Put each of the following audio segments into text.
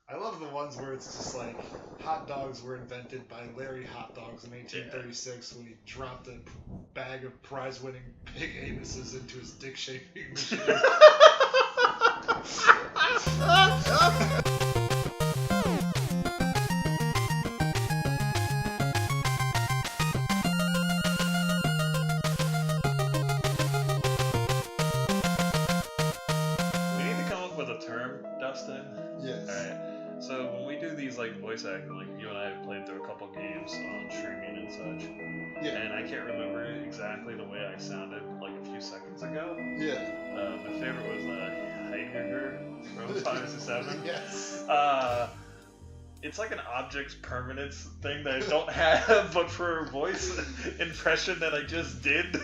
I love the ones where it's just like hot dogs were invented by Larry Hotdogs in 1836 when he dropped a bag of prize-winning pig anuses into his dick-shaping machine. We need to come up with a term, Dustin. Yes. Alright. So when we do these like voice acting, like you and I have played through a couple games on streaming and such. Yeah. And I can't remember exactly the way I sounded like a few seconds ago. Yeah. My favorite was Heidegger from Final 7. Yes. It's like an object permanence thing that I don't have, but for a voice impression that I just did.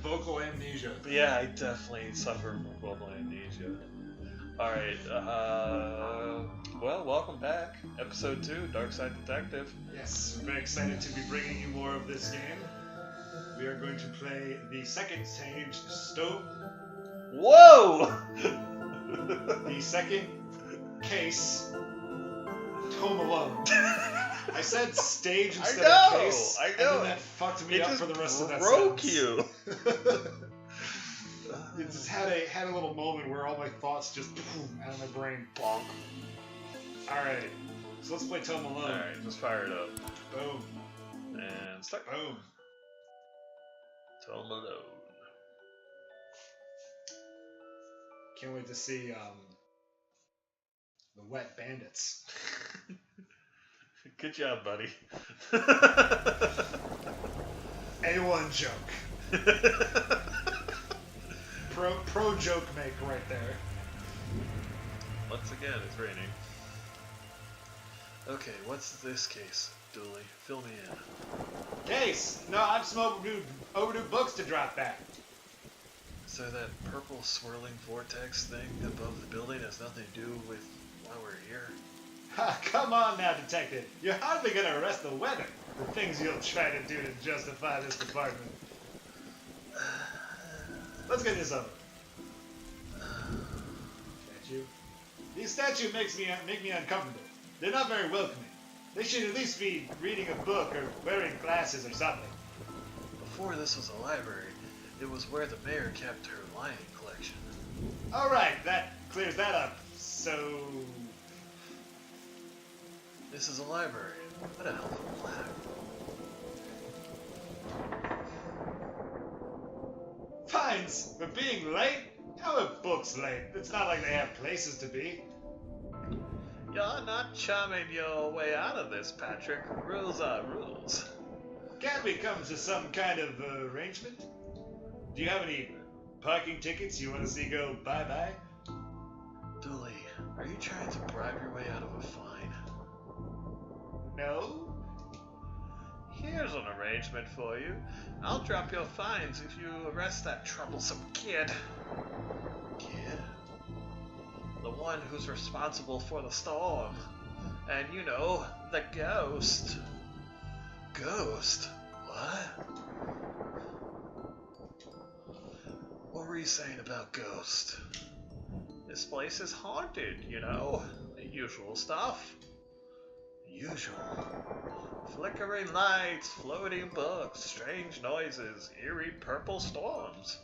Vocal amnesia. Yeah, I definitely suffer from vocal amnesia. Alright, well, welcome back. Episode 2, Darkside Detective. Yes, we're very excited to be bringing you more of this game. We are going to play the second stage, Stove. Whoa! The second case, Home Alone. I said stage instead of case. I know. And then that fucked me It up just for the rest of that broke sentence. you. It just had a little moment where all my thoughts just out of my brain. Bonk. Alright, so let's play Home Alone. Alright, just fire it up. Boom. And start. Boom. Home Alone. Can't wait to see the Wet Bandits. Good job, buddy. A1 joke. Pro joke make right there. Once again, it's raining. Okay, what's this case, Dooley? Fill me in. Case! No, I'm some overdue books to drop back. So that purple swirling vortex thing above the building has nothing to do with why we're here? Ha, come on now, detective. You're hardly gonna arrest the weather. The things you'll try to do to justify this department. Let's get this over. Statue. These statues make me uncomfortable. They're not very welcoming. They should at least be reading a book or wearing glasses or something. Before this was a library, it was where the mayor kept her lion collection. Alright, that clears that up. So... This is a library. What a helpful plaque. Fines for being late? How are books late? It's not like they have places to be. You're not charming your way out of this, Patrick. Rules are rules. Can't we come to some kind of arrangement? Do you have any parking tickets you want to see go bye-bye? Dooley, are you trying to bribe your way out of a fine? No? Here's an arrangement for you. I'll drop your fines if you arrest that troublesome kid. Kid? The one who's responsible for the storm. And you know, the ghost. Ghost? What? What were you saying about Ghost? This place is haunted, you know. The usual stuff. Usual. Flickering lights, floating books, strange noises, eerie purple storms.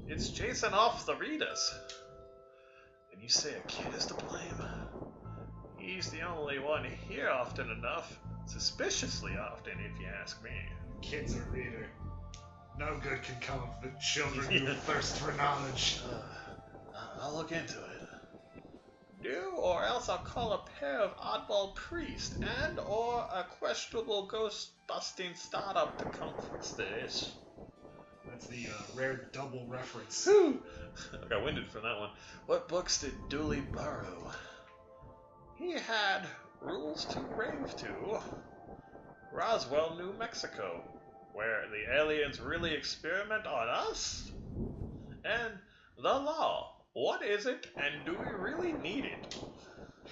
It's chasing off the readers. And you say a kid is to blame? He's the only one here often enough. Suspiciously often, if you ask me. Kid's a reader. No good can come of the children who thirst for knowledge. I'll look into it. Do, or else I'll call a pair of oddball priests and or a questionable ghost-busting startup to come fix this. That's the rare double reference. Whew! I got winded from that one. What books did Dooley borrow? He had Rules to Rave to, Roswell, New Mexico, where the aliens really experiment on us, and The Law. What is it, and do we really need it?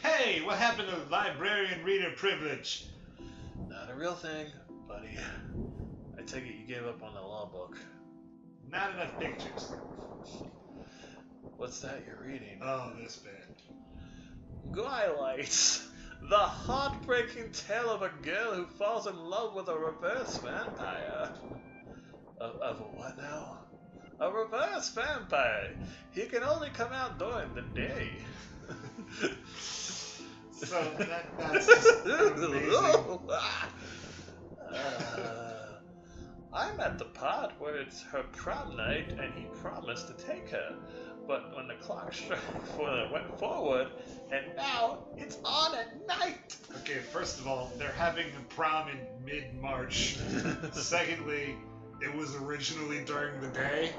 Hey, what happened to librarian reader privilege? Not a real thing, buddy. I take it you gave up on the law book. Not enough pictures. What's that you're reading? Oh, this bit. Twilight. The heartbreaking tale of a girl who falls in love with a reverse vampire. Of a what now? A reverse vampire. He can only come out during the day. So that's just amazing. I'm at the part where it's her prom night and he promised to take her. But when the clock struck went forward, and now it's on at night. Okay, first of all, they're having the prom in mid-March. Secondly, it was originally during the day.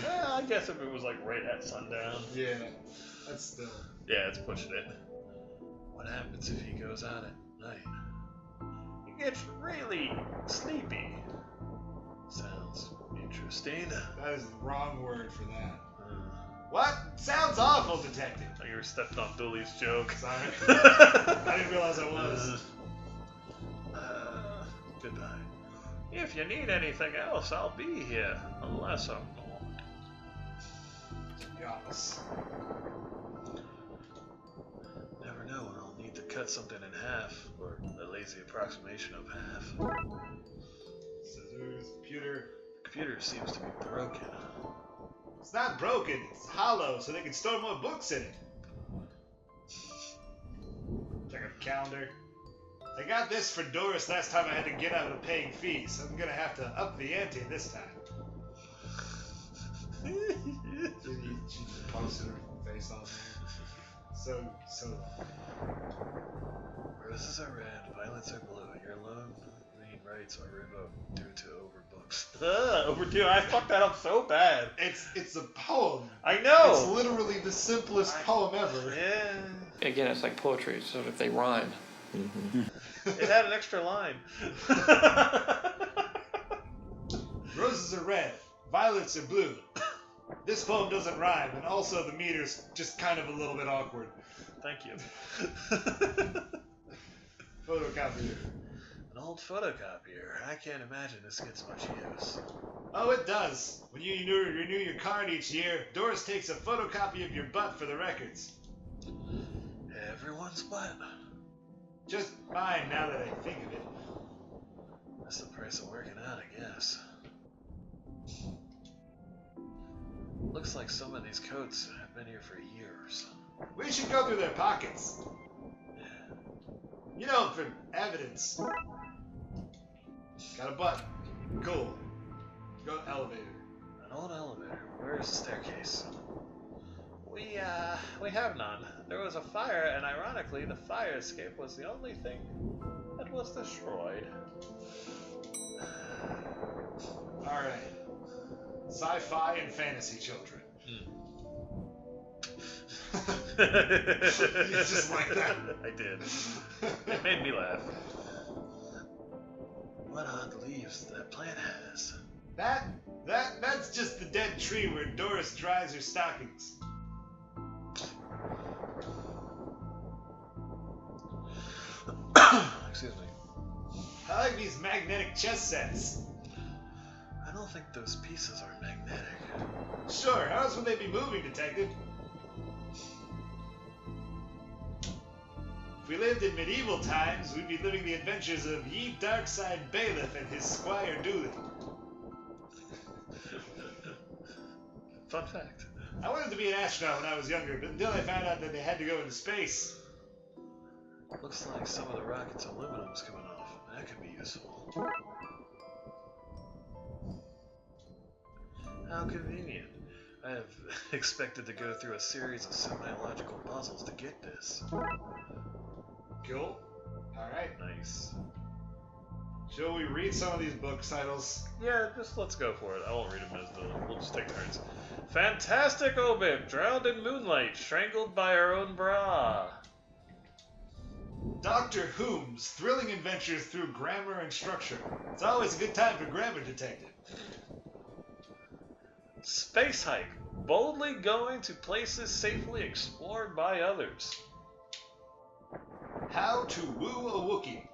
I guess if it was like right at sundown. Yeah, that's still... Yeah, it's pushing it. What happens if he goes out at night? He gets really sleepy. Sounds interesting. That is the wrong word for that. What? Sounds awful, detective. You were stepping on Dooley's joke. Sorry. I didn't realize I was. Goodbye. If you need anything else, I'll be here. Unless I'm not. Yes. Never know when I'll need to cut something in half, or a lazy approximation of half. Scissors, computer. The computer seems to be broken. It's not broken, it's hollow, so they can store more books in it. Check out the calendar. I got this for Doris last time I had to get out of a paying fee, so I'm gonna have to up the ante this time. She posted her face on there. So. Roses are red, violets are blue. Your loan rights are revoked due to overbooks. Overdue. I fucked that up so bad. It's a poem. I know. It's literally the simplest poem ever. Yeah. Again, it's like poetry, so if they rhyme. Mm-hmm. It had an extra line. Roses are red, violets are blue. This poem doesn't rhyme, and also the meter's just kind of a little bit awkward. Thank you. Photocopier. An old photocopier. I can't imagine this gets much use. Oh, it does. When you renew your card each year, Doris takes a photocopy of your butt for the records. Everyone's butt. Just mine, now that I think of it. That's the price of working out, I guess. Looks like some of these coats have been here for years. We should go through their pockets. Yeah. You know, for evidence. Got a button. Cool. Go to elevator. An old elevator. Where's the staircase? We have none. There was a fire, and ironically, the fire escape was the only thing that was destroyed. Alright. Sci-fi and fantasy children. You just like that? I did. It made me laugh. What odd leaves that plant has? That's just the dead tree where Doris dries her stockings. Excuse me. I like these magnetic chess sets. I don't think those pieces are magnetic. Sure, how else would they be moving, detective? If we lived in medieval times, we'd be living the adventures of ye Darkside bailiff and his squire Dooley. Fun fact. I wanted to be an astronaut when I was younger, but until I found out that they had to go into space. Looks like some of the rocket's aluminum's coming off. That could be useful. How convenient. I have expected to go through a series of semi-logical puzzles to get this. Cool. Alright. Nice. Shall we read some of these book titles? Yeah, just let's go for it. I won't read them as we'll just take turns. Fantastic Obib, drowned in moonlight, strangled by her own bra. Dr. Whom's thrilling adventures through grammar and structure. It's always a good time for grammar detective. Space hike, boldly going to places safely explored by others. How to woo a Wookiee.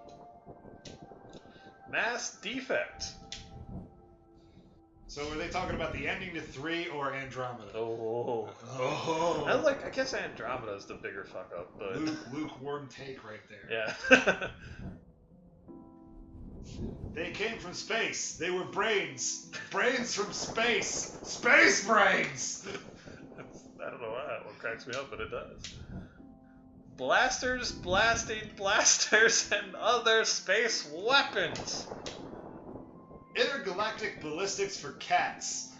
Mass defect. So were they talking about the ending to 3 or Andromeda? Oh. I guess Andromeda's the bigger fuck up, but Lukewarm take right there. yeah. They came from space. They were brains. Brains from space. Space brains! I don't know why that one cracks me up, but it does. Blasters blasting blasters and other space weapons. Intergalactic ballistics for cats.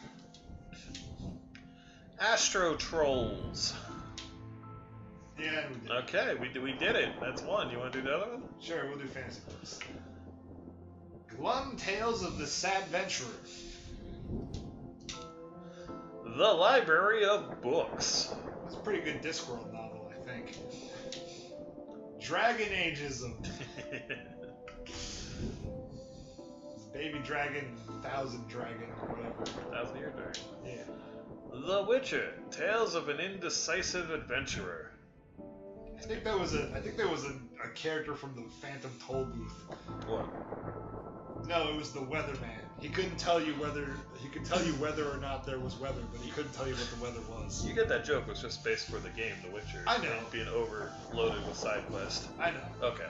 Astro trolls. Yeah, we did. Okay, we did it. That's one. You want to do the other one? Sure, we'll do fantasy books. Glum Tales of the Sad Venturer. The Library of Books. It's a pretty good Discworld novel, I think. Dragon Ageism. Baby Dragon, 1,000 Dragon, or whatever. 1,000-year dragon. Yeah. The Witcher. Tales of an Indecisive Adventurer. I think there was a character from the Phantom Toll Booth. What? No, it was the Weatherman. He couldn't tell you whether or not there was weather, but he couldn't tell you what the weather was. You get that joke was just based for the game, The Witcher. I know. And being overloaded with side quests. I know. Okay.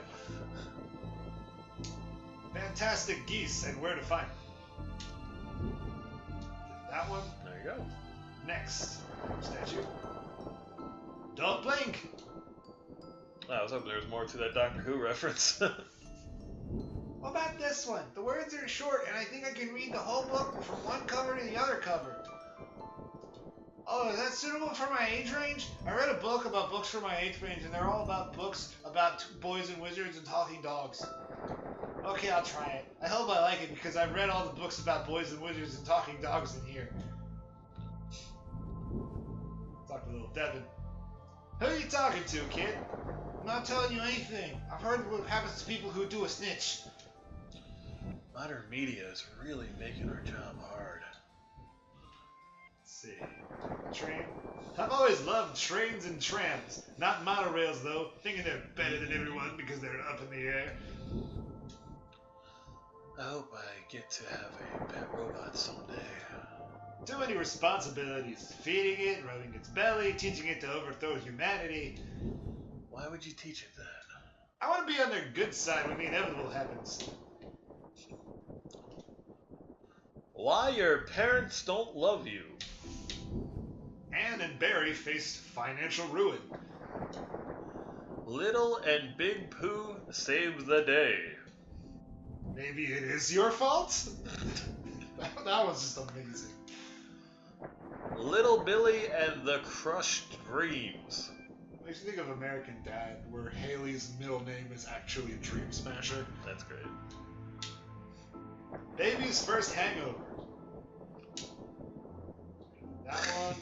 Fantastic Geese and Where to Find Them. That one. There you go. Next. Statue. Don't blink. I was hoping there was more to that Doctor Who reference. What about this one? The words are short, and I think I can read the whole book from one cover to the other cover. Oh, is that suitable for my age range? I read a book about books for my age range, and they're all about books about boys and wizards and talking dogs. Okay, I'll try it. I hope I like it, because I've read all the books about boys and wizards and talking dogs in here. Talk to little Devin. Who are you talking to, kid? I'm not telling you anything. I've heard what happens to people who do a snitch. Modern media is really making our job hard. Let's see. Train. I've always loved trains and trams. Not monorails, though. Thinking they're better than everyone because they're up in the air. I hope I get to have a pet robot someday. Too many responsibilities. Feeding it, rubbing its belly, teaching it to overthrow humanity. Why would you teach it that? I want to be on their good side when the inevitable happens. Why your parents don't love you. Anne and Barry faced financial ruin. Little and Big Pooh saved the day. Maybe it is your fault? That was just amazing. Little Billy and the Crushed Dreams. Makes me think of American Dad, where Haley's middle name is actually Dream Smasher. That's great. Baby's first hangover. That one.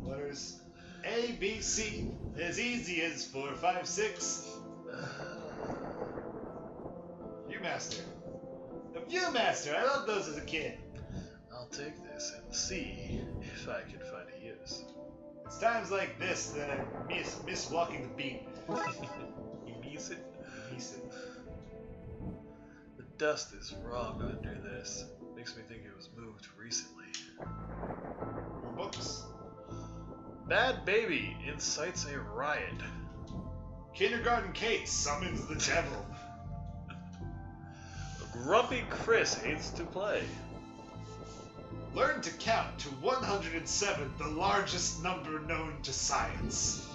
Letters A, B, C. As easy as 4, 5, 6. Viewmaster. The Viewmaster. I loved those as a kid. I'll take this and see if I can find a use. It's times like this that I miss walking the beat. You miss it? Miss it. The dust is wrong under this. Makes me think it was moved recently. More books. Bad Baby incites a riot. Kindergarten Kate summons the devil. Grumpy Chris hates to play. Learn to count to 107, the largest number known to science.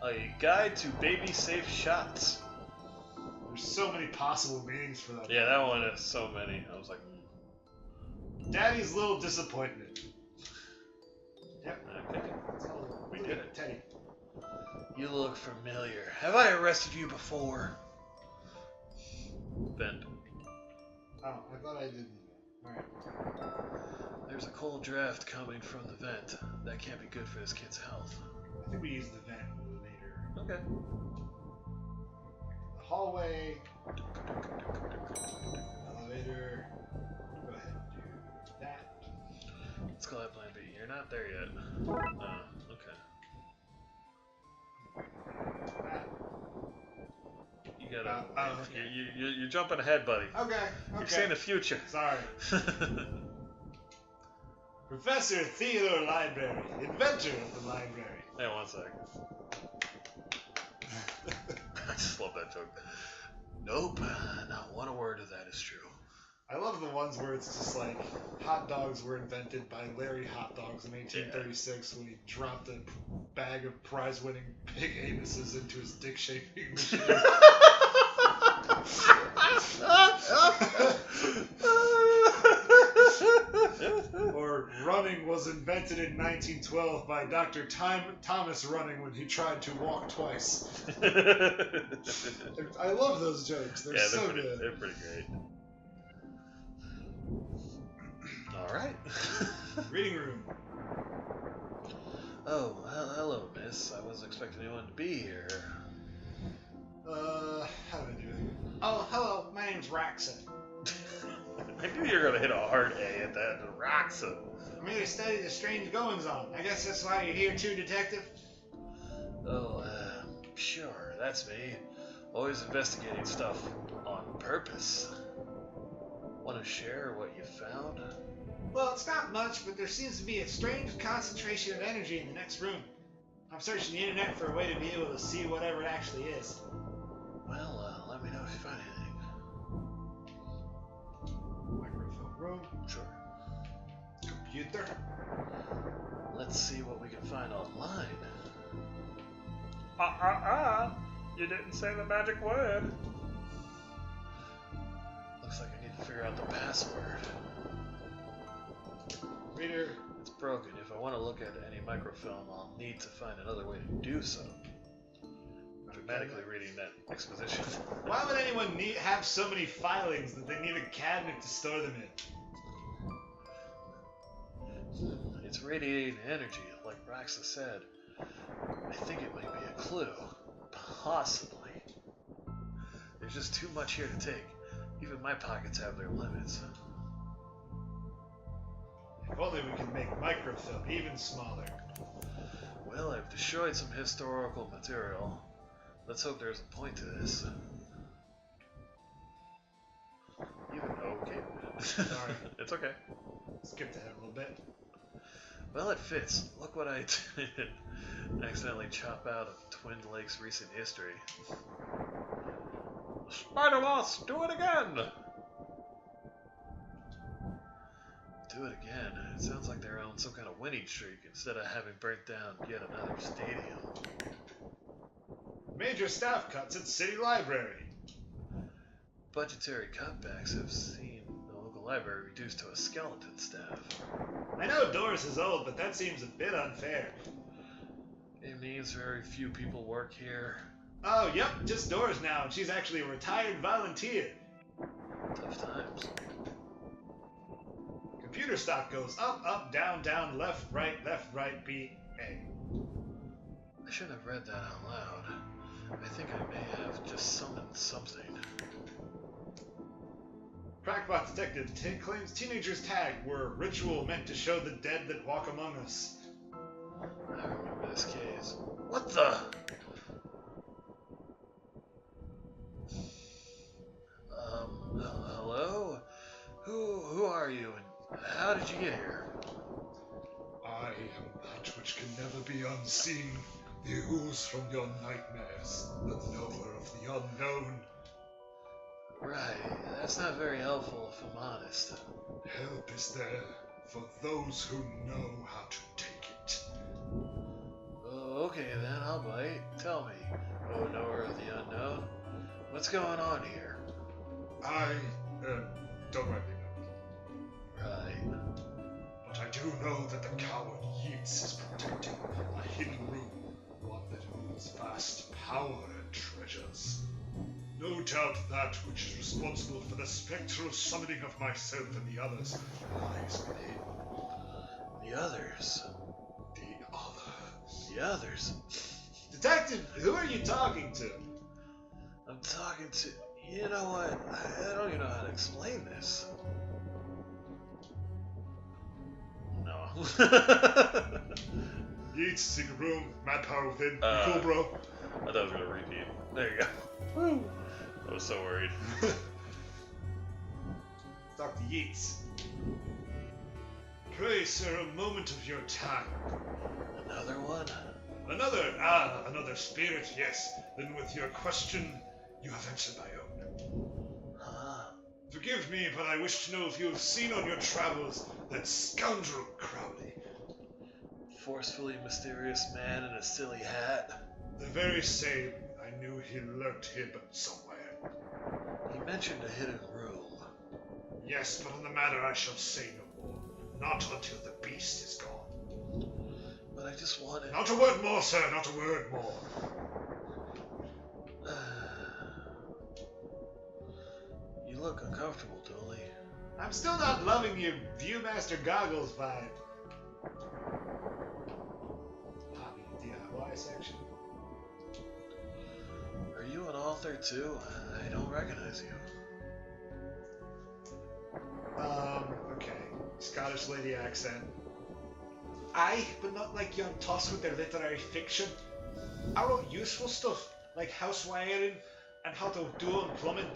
A guide to baby-safe shots. There's so many possible meanings for that. Yeah, that one has so many. I was like, Daddy's little disappointment. Yep. okay. We did it. Teddy. You look familiar. Have I arrested you before? Bend. Oh, I thought I didn't. Alright. There's a cold draft coming from the vent. That can't be good for this kid's health. I think we use the vent later. Okay. The hallway. Elevator. Go ahead and do that. Let's call that plan B. You're not there yet. Okay. That. You gotta. Okay. You're jumping ahead, buddy. Okay. You're saying the future. Sorry. Professor Theodore Library, inventor of the library. Hey, 1 second. I just love that joke. Nope, not one word of that is true. I love the ones where it's just like hot dogs were invented by Larry Hotdogs in 1836 when he dropped a bag of prize-winning pig anuses into his dick-shaping machine. Or running was invented in 1912 by Dr. Thomas Running when he tried to walk twice. I love those jokes. They're so good. They're pretty great. All right. Reading room. Oh, well, hello, miss. I wasn't expecting anyone to be here. How do I do it? Oh, hello. My name's Raxa. I knew you were gonna hit a hard A at that. Raxa. I'm here to study the strange goings-on. I guess that's why you're here too, Detective? Oh, sure, that's me. Always investigating stuff on purpose. Want to share what you found? Well, it's not much, but there seems to be a strange concentration of energy in the next room. I'm searching the internet for a way to be able to see whatever it actually is. Well, let me know if you find anything. Microfilm room. Sure. Computer. Let's see what we can find online. You didn't say the magic word. Looks like I need to figure out the password. Reader. It's broken. If I want to look at any microfilm, I'll need to find another way to do so. Dramatically reading that exposition. Why would anyone have so many filings that they need a cabinet to store them in? It's radiating energy, like Raxa said. I think it might be a clue. Possibly. There's just too much here to take. Even my pockets have their limits. If only we could make microfilm even smaller. Well, I've destroyed some historical material. Let's hope there's a point to this. Okay. Sorry. It's okay. Skipped ahead a little bit. Well, it fits. Look what I did. Accidentally chop out of Twin Lakes' recent history. Spider Moss, do it again! Do it again? It sounds like they're on some kind of winning streak instead of having burnt down yet another stadium. Major staff cuts at City Library. Budgetary cutbacks have seen the local library reduced to a skeleton staff. I know Doris is old, but that seems a bit unfair. It means very few people work here. Oh, yep, just Doris now, and she's actually a retired volunteer. Tough times. Computer stock goes up, up, down, down, left, right, B, A. I shouldn't have read that out loud. I think I may have just summoned something. Crackpot detective claims teenagers tagged were a ritual meant to show the dead that walk among us. I remember this case. What the? Hello? Who are you and how did you get here? I am that which can never be unseen, the ooze from your nightmares, the knower of the unknown. Right, that's not very helpful if I'm honest. Help is there for those who know how to take it. Okay then, I'll bite. Tell me, oh knower of the unknown, what's going on here? I don't rightly know. Right. But I do know that the coward Yeats is protecting a hidden room, one that holds vast power and treasures. No doubt that which is responsible for the spectral summoning of myself and the others lies within. The others? The others? Detective, who are you talking to? I'm talking to... You know what? I don't even know how to explain this. No. Yeats, secret room, mad power within. You cool, bro? I thought I was going to repeat. There you go. Woo! I was so worried. Dr. Yeats. Pray, sir, a moment of your time. Another one? Another spirit, yes. Then with your question, you have answered my own. Huh? Forgive me, but I wish to know if you have seen on your travels that scoundrel Crowley. Forcefully mysterious man in a silly hat. The very same. I knew he lurked here but somewhere. He mentioned a hidden room. Yes, but on the matter I shall say no more. Not until the beast is gone. But I just wanted... Not a word more, sir, not a word more. You look uncomfortable, Dooley. I'm still not loving your Viewmaster goggles vibe. Hobby DIY section. Are you an author too? I don't recognize you. Okay. Scottish lady accent. Aye, but not like young toss with their literary fiction. I wrote useful stuff, like house wiring and how to do on plumbing.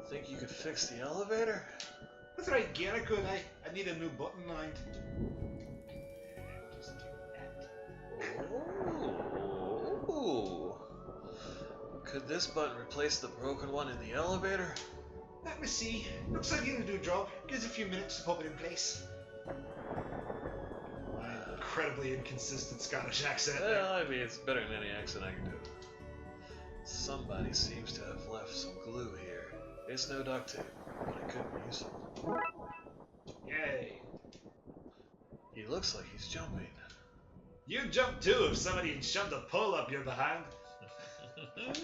Think you could fix the elevator? That's right, get it good, I need a new button lined. Just do that. Ooh. Could this button replace the broken one in the elevator? Let me see. Looks like it'll do a job. Gives a few minutes to pop it in place. My incredibly inconsistent Scottish accent. Well, I mean, it's better than any accent I can do. Somebody seems to have left some glue here. It's no duct tape, but it could be useful. Yay. He looks like he's jumping. You'd jump too if somebody had shoved a pole up your behind. Wait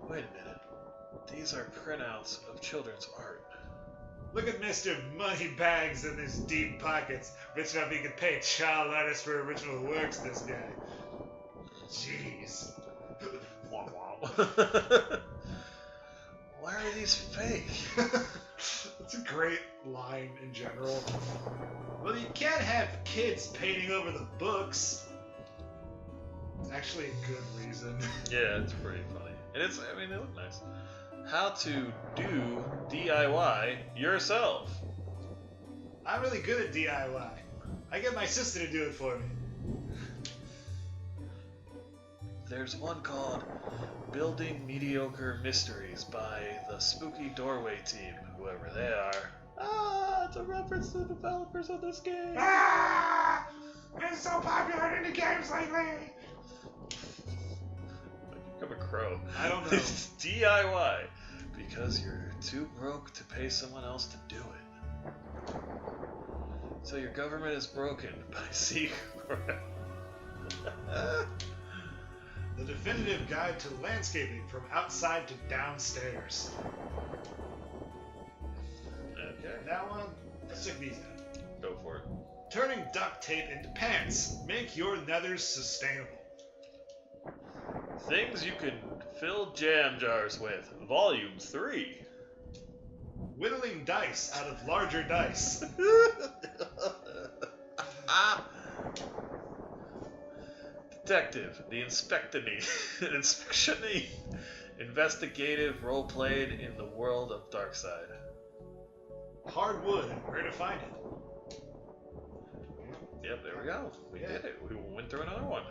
a minute. These are printouts of children's art. Look at Mr. Moneybags in his deep pockets. Rich enough he could pay child artists for original works, this guy. Jeez. Wow, wow. Why are these fake? That's a great line in general. Well, you can't have kids painting over the books. It's actually a good reason. Yeah, it's pretty funny. And it's, I mean, they look nice. How to do DIY yourself. I'm really good at DIY. I get my sister to do it for me. There's one called Building Mediocre Mysteries by the Spooky Doorway team, whoever they are. Ah, it's a reference to the developers of this game. Ah! It's so popular in the games lately! Become a crow. I don't know. It's DIY because you're too broke to pay someone else to do it. So your government is broken by secret. The definitive guide to landscaping from outside to downstairs. Okay, That one, let's check these out. go for it. Turning duct tape into pants. Make your nethers sustainable. Things you can fill jam jars with. Volume 3. Whittling dice out of larger dice. Detective, the inspectionee, investigative role played in the world of Darkside. Hard wood, and where to find it. Yep, there we go. We did it. We went through another one.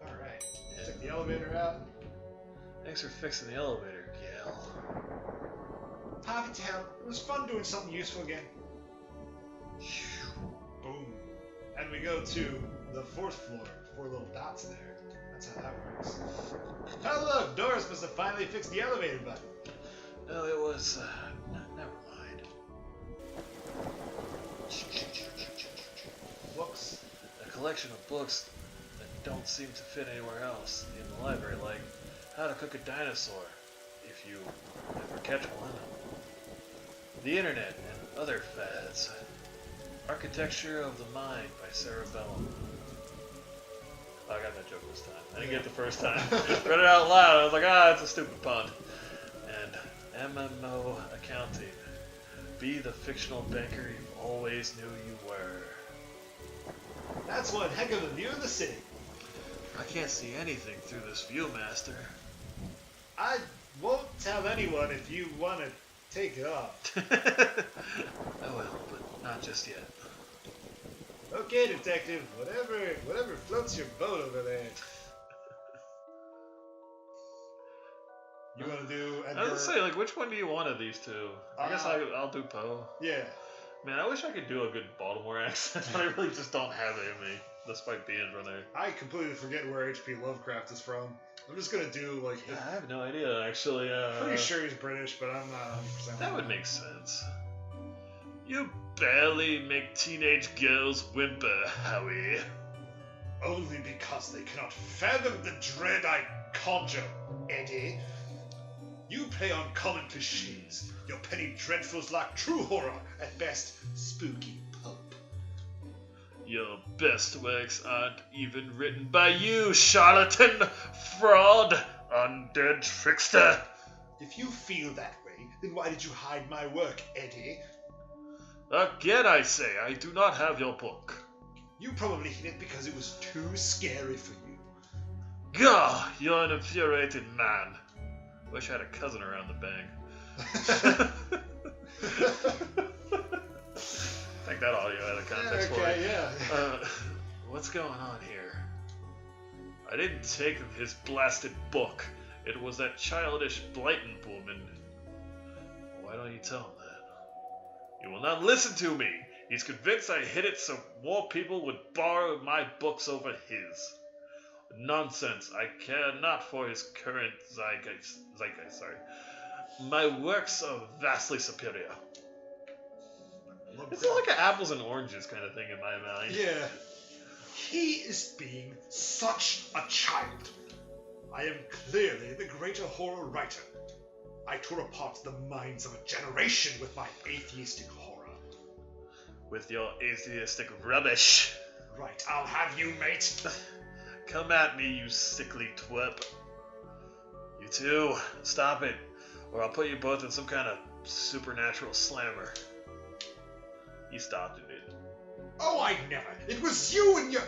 Alright. Took the elevator out. Thanks for fixing the elevator, Gail. Happy to help. It was fun doing something useful again. Boom. And we go to the 4th floor. 4 little dots there. That's how that works. Oh look, Doris must have finally fixed the elevator button. No, it was, never mind. Books. A collection of books that don't seem to fit anywhere else in the library, like How to Cook a Dinosaur, if you ever catch one. The Internet and Other Fads. Architecture of the Mind by Sarah Bellum. Oh, I got that joke this time. I didn't get it the first time. Read it out loud. I was like, it's a stupid pun. And MMO Accounting. Be the fictional banker you always knew you were. That's one heck of a view of the city. I can't see anything through this Viewmaster. I won't tell anyone if you want to take it off. I will, but not just yet. Okay, detective. Whatever floats your boat over there. You want to do I was gonna say, like, which one do you want of these two? I guess I'll do Poe. Yeah. Man, I wish I could do a good Baltimore accent, but I really just don't have it in me, despite being from there. I completely forget where H.P. Lovecraft is from. I'm just gonna do like. Yeah, I have no idea, actually. Pretty sure he's British, but I'm not 100%. That would make sense. You barely make teenage girls whimper, Howie. Only because they cannot fathom the dread I conjure, Eddie. You play on common cliches. Your penny dreadfuls lack true horror, at best, spooky pulp. Your best works aren't even written by you, charlatan, fraud, undead trickster. If you feel that way, then why did you hide my work, Eddie? Again, I say, I do not have your book. You probably hid it because it was too scary for you. Gah, you're an infuriated man. Wish I had a cousin around the bang. Take that audio out of context for me. Yeah. What's going on here? I didn't take his blasted book. It was that childish Blighton woman. Why don't you tell him that? He will not listen to me. He's convinced I hid it so more people would borrow my books over his. Nonsense. I care not for his current zeitgeist. My works are vastly superior. It's like an apples and oranges kind of thing in my mind. Yeah. He is being such a child. I am clearly the greater horror writer. I tore apart the minds of a generation with my atheistic horror. With your atheistic rubbish. Right, I'll have you, mate. Come at me, you sickly twerp. You too, stop it, or I'll put you both in some kind of supernatural slammer. He started it. Oh, I never. It was you and your...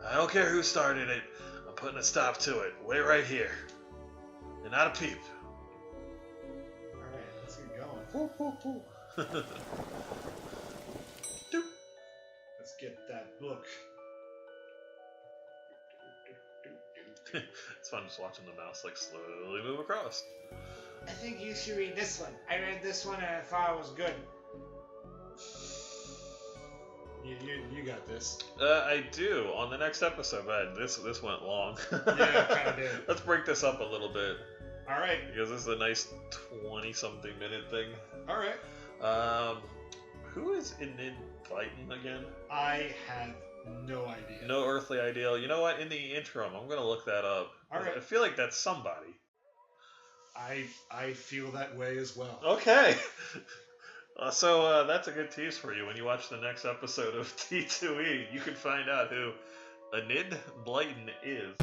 I don't care who started it. I'm putting a stop to it. Wait right here. And not a peep. Alright, let's get going. Doop. Let's get that book. It's fun just watching the mouse like slowly move across. I think you should read this one. I read this one and I thought it was good. You got this. I do. On the next episode, man, this went long. Yeah, kind of did. Let's break this up a little bit. All right. Because this is a nice 20-something minute thing. All right. Who is Enid Blyton again? I have no idea. No earthly idea. You know what? In the interim, I'm gonna look that up. All right. I feel like that's somebody. I feel that way as well. Okay. So that's a good tease for you. When you watch the next episode of D2E, you can find out who Enid Blyton is.